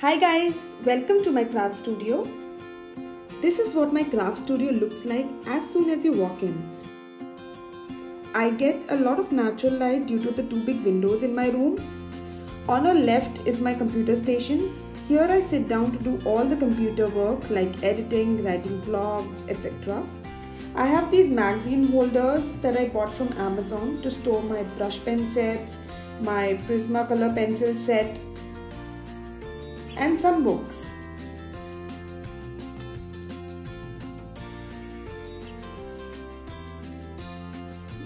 Hi guys, welcome to my craft studio. This is what my craft studio looks like as soon as you walk in. I get a lot of natural light due to the two big windows in my room. On our left is my computer station. Here I sit down to do all the computer work like editing, writing blogs, etc. I have these magazine holders that I bought from Amazon to store my brush pen sets, my Prismacolor pencil set, and some books.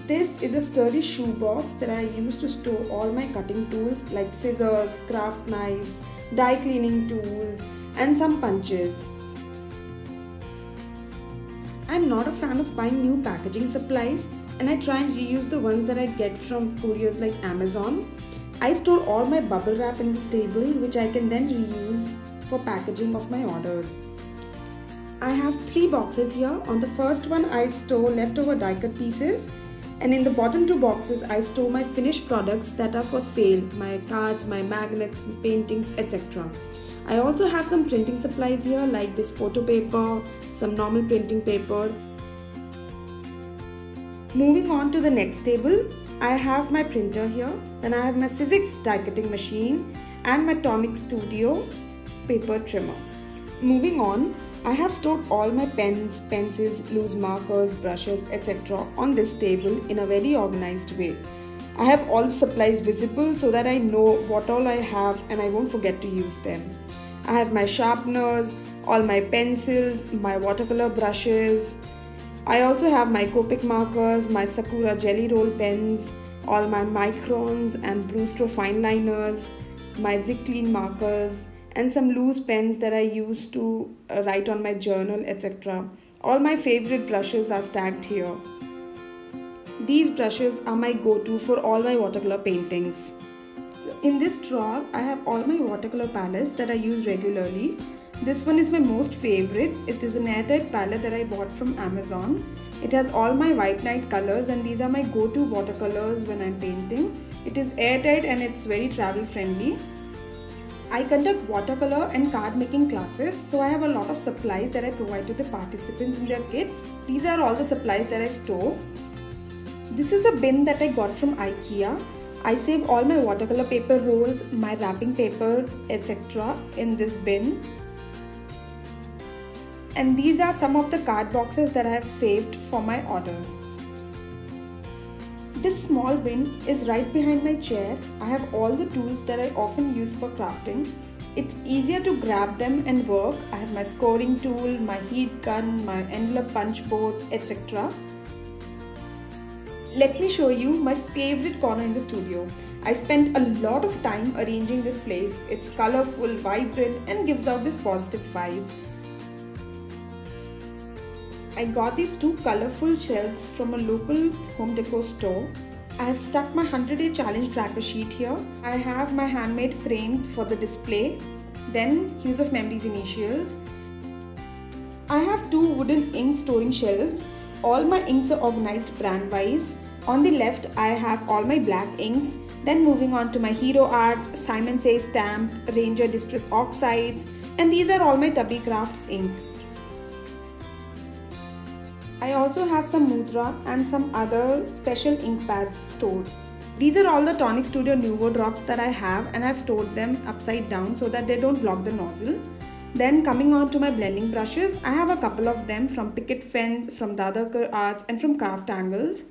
This is a sturdy shoebox that I use to store all my cutting tools like scissors, craft knives, die cleaning tools, and some punches. I'm not a fan of buying new packaging supplies, and I try and reuse the ones that I get from couriers like Amazon. I store all my bubble wrap in this table, which I can then reuse for packaging of my orders. I have 3 boxes here. On the first one I store leftover die cut pieces, and in the bottom 2 boxes I store my finished products that are for sale, my cards, my magnets, paintings, etc. I also have some printing supplies here like this photo paper, some normal printing paper. Moving on to the next table, I have my printer here, then I have my Sizzix die cutting machine and my Tonic Studio paper trimmer. Moving on, I have stored all my pens, pencils, loose markers, brushes, etc. on this table in a very organized way. I have all the supplies visible so that I know what all I have and I won't forget to use them. I have my sharpeners, all my pencils, my watercolor brushes. I also have my Copic markers, my Sakura Jelly Roll pens, all my Microns and Brewster fine liners, my Zig Clean markers, and some loose pens that I use to write on my journal, etc. All my favorite brushes are stacked here. These brushes are my go-to for all my watercolor paintings. So in this drawer, I have all my watercolor palettes that I use regularly. This one is my most favorite. It is an airtight palette that I bought from Amazon. It has all my white night colors and these are my go-to watercolors when I'm painting. It is airtight and it's very travel friendly. I conduct watercolor and card making classes, so I have a lot of supplies that I provide to the participants in their kit. These are all the supplies that I store. This is a bin that I got from IKEA. I save all my watercolor paper rolls, my wrapping paper, etc. in this bin. And these are some of the card boxes that I have saved for my orders. This small bin is right behind my chair. I have all the tools that I often use for crafting. It's easier to grab them and work. I have my scoring tool, my heat gun, my envelope punch board, etc. Let me show you my favorite corner in the studio. I spent a lot of time arranging this place. It's colorful, vibrant, and gives out this positive vibe. I got these 2 colorful shelves from a local home decor store. I have stuck my 100-day challenge tracker sheet here. I have my handmade frames for the display, then Hues of Memories initials. I have 2 wooden ink storing shelves. All my inks are organized brand wise. On the left, I have all my black inks. Then moving on to my Hero Arts, Simon Says Stamp, Ranger Distress Oxides, and these are all my Tubby Crafts ink. I also have some Mudra and some other special ink pads stored. These are all the Tonic Studio Nuvo drops that I have and I've stored them upside down so that they don't block the nozzle. Then coming on to my blending brushes, I have a couple of them from Picket Fence, from Dadakar Arts and from Craft Angles.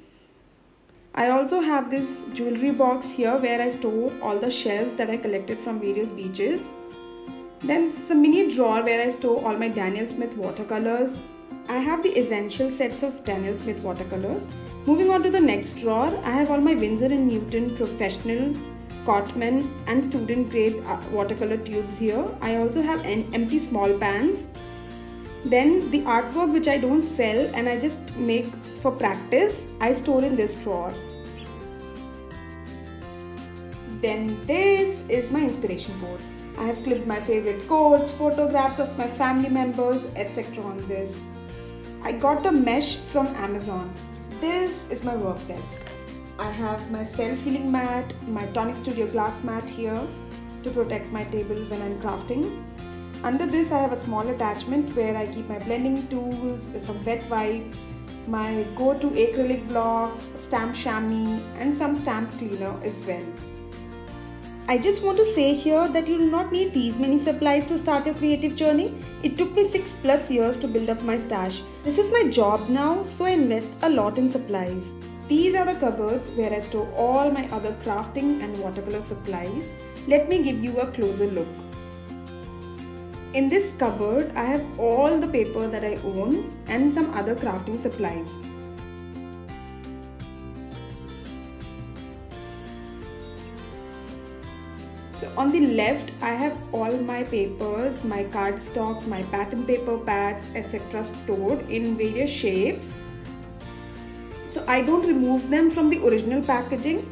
I also have this jewelry box here where I store all the shells that I collected from various beaches. Then it's a mini drawer where I store all my Daniel Smith watercolors. I have the essential sets of Daniel Smith watercolors. Moving on to the next drawer, I have all my Winsor & Newton professional, Cotman and student grade watercolor tubes here. I also have empty small pans. Then the artwork which I don't sell and I just make for practice, I store in this drawer. Then this is my inspiration board. I have clipped my favorite quotes, photographs of my family members, etc. on this. I got the mesh from Amazon. This is my work desk. I have my self-healing mat, my Tonic Studio glass mat here. to protect my table when I'm crafting. Under this I have a small attachment where I keep my blending tools, some wet wipes, my go-to acrylic blocks, stamp chamois and some stamp cleaner as well. I just want to say here that you do not need these many supplies to start your creative journey. It took me 6+ years to build up my stash. This is my job now, so I invest a lot in supplies. These are the cupboards where I store all my other crafting and watercolor supplies. Let me give you a closer look. In this cupboard, I have all the paper that I own and some other crafting supplies. So on the left, I have all my papers, my cardstocks, my pattern paper pads, etc. stored in various shapes. So I don't remove them from the original packaging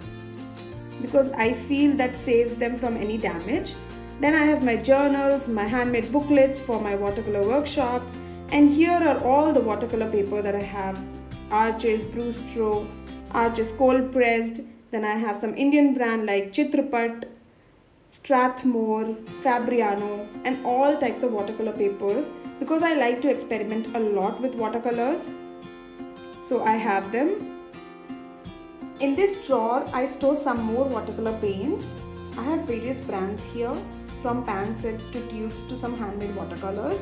because I feel that saves them from any damage. Then I have my journals, my handmade booklets for my watercolor workshops, and here are all the watercolor paper that I have. Arches Brustro, Arches cold pressed, then I have some Indian brand like Chitrapat, Strathmore, Fabriano and all types of watercolor papers because I like to experiment a lot with watercolors. So I have them. In this drawer I store some more watercolor paints. I have various brands here, from pan sets to tubes to some handmade watercolors.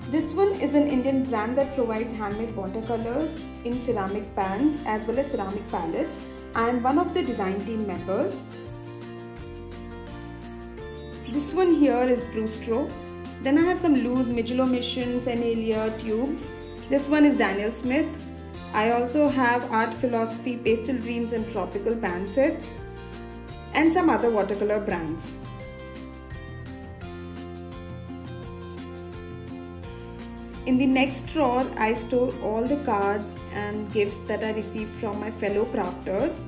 This one is an Indian brand that provides handmade watercolors in ceramic pans as well as ceramic palettes. I am one of the design team members. This one here is Brustro. Then I have some loose Mijello Mission Senalia tubes. This one is Daniel Smith. I also have Art Philosophy, Pastel Dreams and Tropical pan sets and some other watercolor brands. In the next drawer, I store all the cards and gifts that I received from my fellow crafters.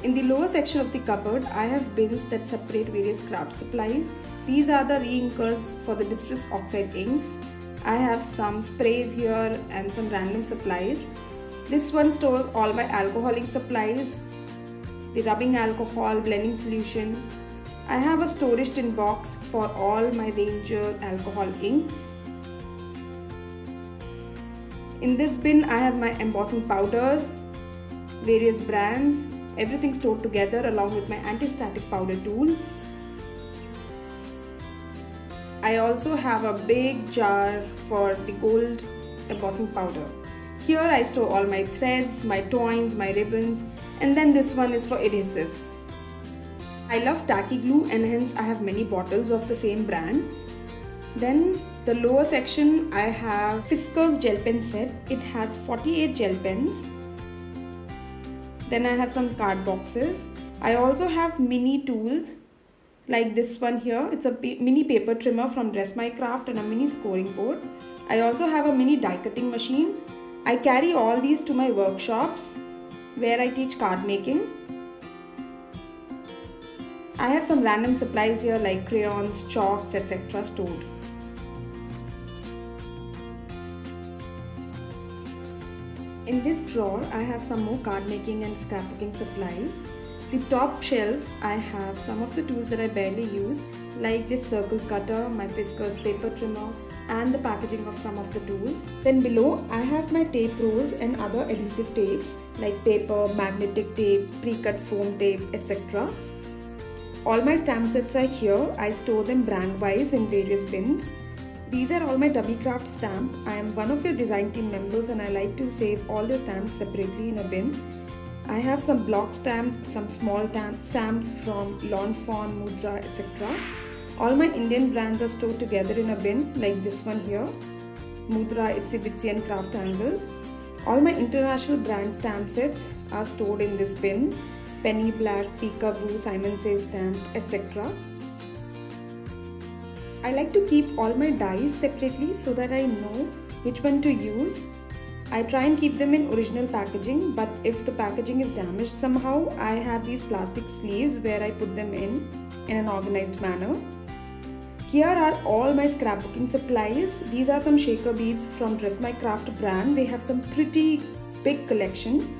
In the lower section of the cupboard, I have bins that separate various craft supplies. These are the re-inkers for the Distress Oxide inks. I have some sprays here and some random supplies. This one stores all my alcohol ink supplies, the rubbing alcohol, blending solution. I have a storage tin box for all my Ranger alcohol inks. In this bin, I have my embossing powders, various brands, everything stored together along with my anti-static powder tool. I also have a big jar for the gold embossing powder. Here I store all my threads, my twines, my ribbons, and then this one is for adhesives. I love tacky glue and hence I have many bottles of the same brand. Then the lower section I have Fiskars gel pen set. It has 48 gel pens. Then I have some card boxes. I also have mini tools like this one here. It's a mini paper trimmer from Dress My Craft and a mini scoring board. I also have a mini die cutting machine. I carry all these to my workshops where I teach card making. I have some random supplies here like crayons, chalks, etc. stored. In this drawer, I have some more card making and scrapbooking supplies. The top shelf, I have some of the tools that I barely use, like this circle cutter, my Fiskars paper trimmer, and the packaging of some of the tools. Then below, I have my tape rolls and other adhesive tapes like paper, magnetic tape, pre-cut foam tape, etc. All my stamp sets are here. I store them brand-wise in various bins. These are all my Tubbycraft stamp. I am one of your design team members and I like to save all the stamps separately in a bin. I have some block stamps, some small stamps from Lawn Fawn, Mudra, etc. All my Indian brands are stored together in a bin like this one here, Mudra, Itsy Bitsy and Craft Angles. All my international brand stamp sets are stored in this bin, Penny Black, Peekaboo, Simon Says stamp, etc. I like to keep all my dies separately so that I know which one to use. I try and keep them in original packaging, but if the packaging is damaged somehow, I have these plastic sleeves where I put them in an organized manner. Here are all my scrapbooking supplies. These are some shaker beads from Dress My Craft brand. They have some pretty big collection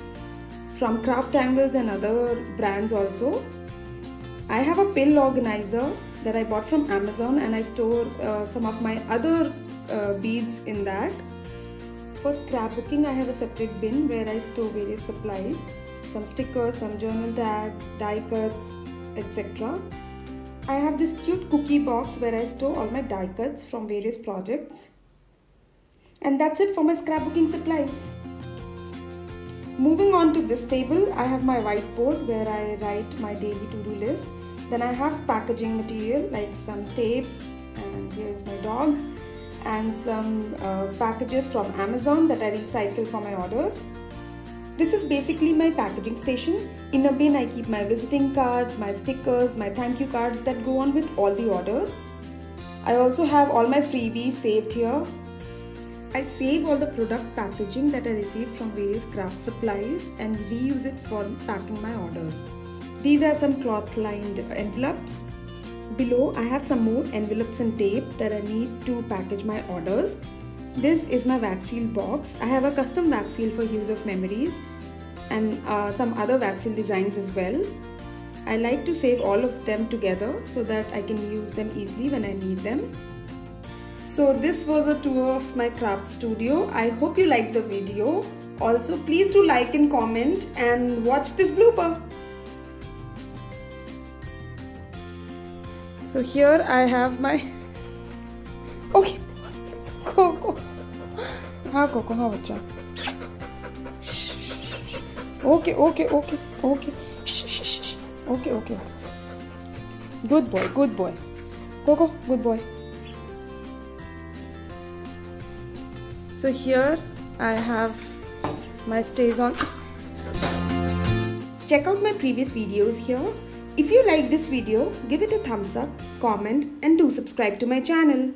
from Craft Angles and other brands also. I have a pill organizer that I bought from Amazon, and I store some of my other beads in that. For scrapbooking, I have a separate bin where I store various supplies, some stickers, some journal tags, die cuts, etc. I have this cute cookie box where I store all my die cuts from various projects. And that's it for my scrapbooking supplies. Moving on to this table, I have my whiteboard where I write my daily to-do list. Then I have packaging material like some tape, and here's my dog, and some packages from Amazon that I recycle for my orders. This is basically my packaging station. In a bin I keep my visiting cards, my stickers, my thank you cards that go on with all the orders. I also have all my freebies saved here. I save all the product packaging that I receive from various craft supplies and reuse it for packing my orders. These are some cloth lined envelopes. Below I have some more envelopes and tape that I need to package my orders. This is my wax seal box. I have a custom wax seal for use of memories and some other wax seal designs as well. I like to save all of them together so that I can use them easily when I need them. So this was a tour of my craft studio. I hope you liked the video. Also, please do like and comment and watch this blooper. So here I have my... Okay. Coco. हाँ Coco, हाँ बच्चा. Okay. Okay. Good boy. Coco, good boy. So here I have my stays on. Check out my previous videos here. If you like this video, give it a thumbs up, comment, and do subscribe to my channel.